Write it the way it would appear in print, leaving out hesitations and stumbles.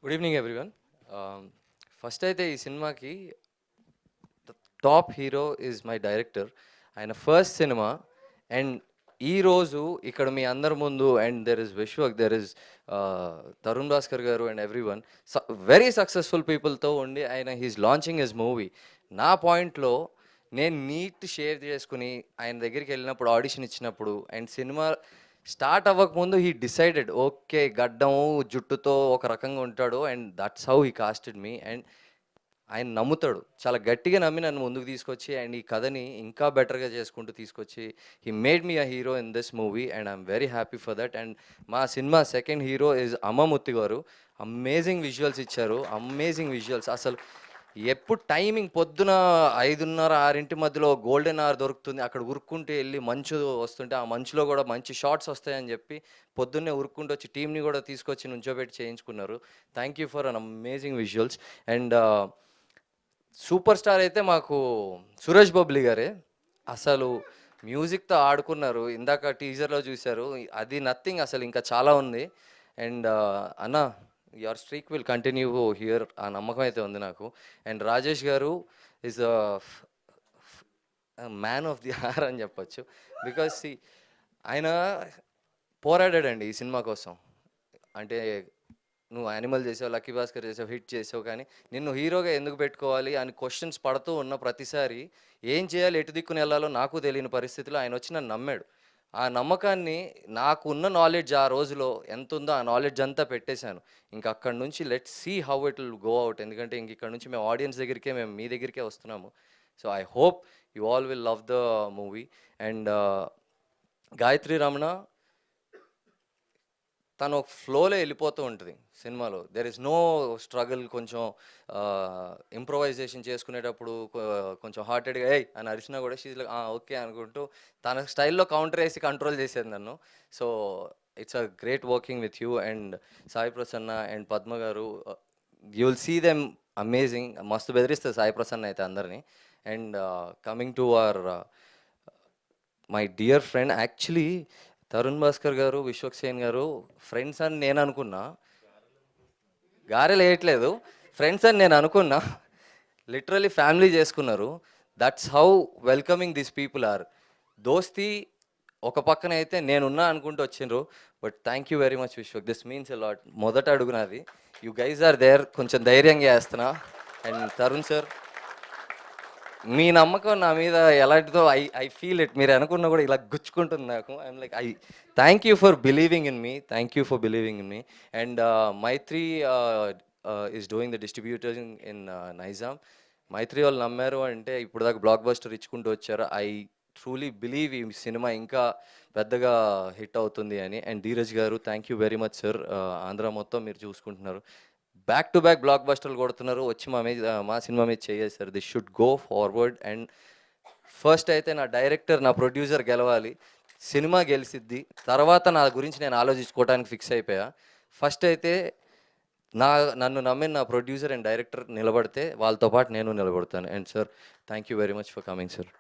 Good evening everyone. First అయితే ఈ సినిమాకి top hero is my director. ఆయన ఫస్ట్ సినిమా అండ్ ఈరోజు ఇక్కడ మీ అందరి ముందు and there is Vishwak, there is Tarun Bhascker garu and everyone very successful పీపుల్తో ఉండి ఆయన హీస్ లాంచింగ్ హిస్ మూవీ. నా పాయింట్లో నేను నీట్ షేర్ చేసుకుని ఆయన దగ్గరికి వెళ్ళినప్పుడు ఆడిషన్ ఇచ్చినప్పుడు అండ్ సినిమా స్టార్ట్ అవ్వకముందు హీ డిసైడెడ్ ఓకే గడ్డం జుట్టుతో ఒక రకంగా ఉంటాడు and that's how he casted me. And ఆయన నమ్ముతాడు, చాలా గట్టిగా నమ్మి నన్ను ముందుకు తీసుకొచ్చి అండ్ ఈ కథని ఇంకా బెటర్గా చేసుకుంటూ తీసుకొచ్చి he made me a hero in this movie and I'm very happy for that. And మా సినిమా సెకండ్ హీరో ఇస్ అమ్మమూర్తి గారు. అమేజింగ్ విజువల్స్ ఇచ్చారు, అమేజింగ్ విజువల్స్. అసలు ఎప్పుడు టైమింగ్ పొద్దున 5:30, 6 మధ్యలో గోల్డెన్ అవర్ దొరుకుతుంది, అక్కడ ఉరుక్కుంటూ వెళ్ళి మంచు వస్తుంటే ఆ మంచులో కూడా మంచి షార్ట్స్ వస్తాయని చెప్పి పొద్దున్నే ఉరుక్కుంటూ వచ్చి టీంని కూడా తీసుకొచ్చి నుంచోబెట్టి చేయించుకున్నారు. Thank you for an amazing visuals. And super star అయితే మాకు సురేష్ బొబ్లీ గారే. అసలు మ్యూజిక్తో ఆడుకున్నారు, ఇందాక టీజర్లో చూశారు, అది నథింగ్, అసలు ఇంకా చాలా ఉంది. అండ్ అన్న your streak will continue here, ఆ నమ్మకం అయితే ఉంది నాకు. And Rajesh garu is man of the hour అని చెప్పచ్చు. బికాస్ ఆయన పోరాడాడండి ఈ సినిమా కోసం. అంటే నువ్వు యానిమల్ చేసావు, లక్కీ భాస్కర్ చేసావు, హిట్ చేసావు, కానీ నిన్ను హీరోగా ఎందుకు పెట్టుకోవాలి అని క్వశ్చన్స్ పడుతూ ఉన్న ప్రతిసారి ఏం చేయాలి, ఎటు దిక్కుని వెళ్ళాలో నాకు తెలియని పరిస్థితిలో ఆయన వచ్చి నన్ను నమ్మాడు. ఆ నమ్మకాన్ని, నాకు ఉన్న నాలెడ్జ్ ఆ రోజులో ఎంత ఉందో ఆ నాలెడ్జ్ అంతా పెట్టేశాను. ఇంకా అక్కడి నుంచి let's see how it will go out. ఎందుకంటే ఇంక ఇక్కడ నుంచి మేము ఆడియన్స్ దగ్గరికే, మేము మీ దగ్గరికే వస్తున్నాము. So I hope you all will love the movie. And Gayathri Ramana తను ఒక ఫ్లోలో వెళ్ళిపోతూ ఉంటుంది సినిమాలో. There is no struggle. కొంచెం ఇంప్రొవైజేషన్ చేసుకునేటప్పుడు కొంచెం హార్టెడ్గా ఏయ్ అని అరిచినా కూడా షీజ్ లైక్ ఓకే అనుకుంటూ తన స్టైల్లో కౌంటర్ వేసి కంట్రోల్ చేసేది నన్ను. So it's a great working with you and Sai Prasanna and Padma garu. You will see them amazing. మస్తు బెదిరిస్తుంది సాయి ప్రసన్న అయితే అందరినీ. And coming to our my dear friend, actually Tarun Bhascker garu, Vishwak Sen గారు ఫ్రెండ్స్ అని నేను అనుకున్నా. గారెలు వేయట్లేదు, ఫ్రెండ్స్ అని నేను అనుకున్నా. లిటరలీ ఫ్యామిలీ చేసుకున్నారు. That's how welcoming this people are. దోస్తి ఒక పక్కన అయితే నేనున్నా అనుకుంటూ వచ్చిండ్రు. But thank you very much Vishwak, this means a lot. మొదట అడుగునది, యూ గైజ్ ఆర్ దేర్. కొంచెం ధైర్యంగా వేస్తున్నా. అండ్ తరుణ్ సార్, మీ నమ్మకం నా మీద ఎలాంటిదో ఐ ఫీల్ ఇట్. మీరు అనుకున్నా కూడా ఇలా గుచ్చుకుంటుంది నాకు. I'm like thank you for believing in me, thank you for believing in me. And Mythri is doing the distributing in Nizam. Mythri వాళ్ళు నమ్మారు అంటే ఇప్పుడు దాకా బ్లాక్ బస్టర్ ఇచ్చుకుంటూ వచ్చారు. ఐ ట్రూలీ బిలీవ్ ఈ సినిమా ఇంకా పెద్దగా హిట్ అవుతుంది అని. And Dheeraj garu, thank you very much sir. Andhra మొత్తం మీరు చూసుకుంటున్నారు, బ్యాక్ టు బ్యాక్ బ్లాక్ బస్టర్లు కొడుతున్నారు, వచ్చి మా సినిమా మీద చేసేసారు. This should go forward. And first అయితే నా డైరెక్టర్, నా ప్రొడ్యూసర్ గెలవాలి, సినిమా గెలిసిద్ది. తర్వాత నా గురించి నేను ఆలోచించుకోవడానికి ఫిక్స్ అయిపోయా. ఫస్ట్ అయితే నన్ను నమ్మిన నా ప్రొడ్యూసర్ అండ్ డైరెక్టర్ నిలబడితే వాళ్ళతో పాటు నేను నిలబడతాను. And sir, thank you very much for coming sir.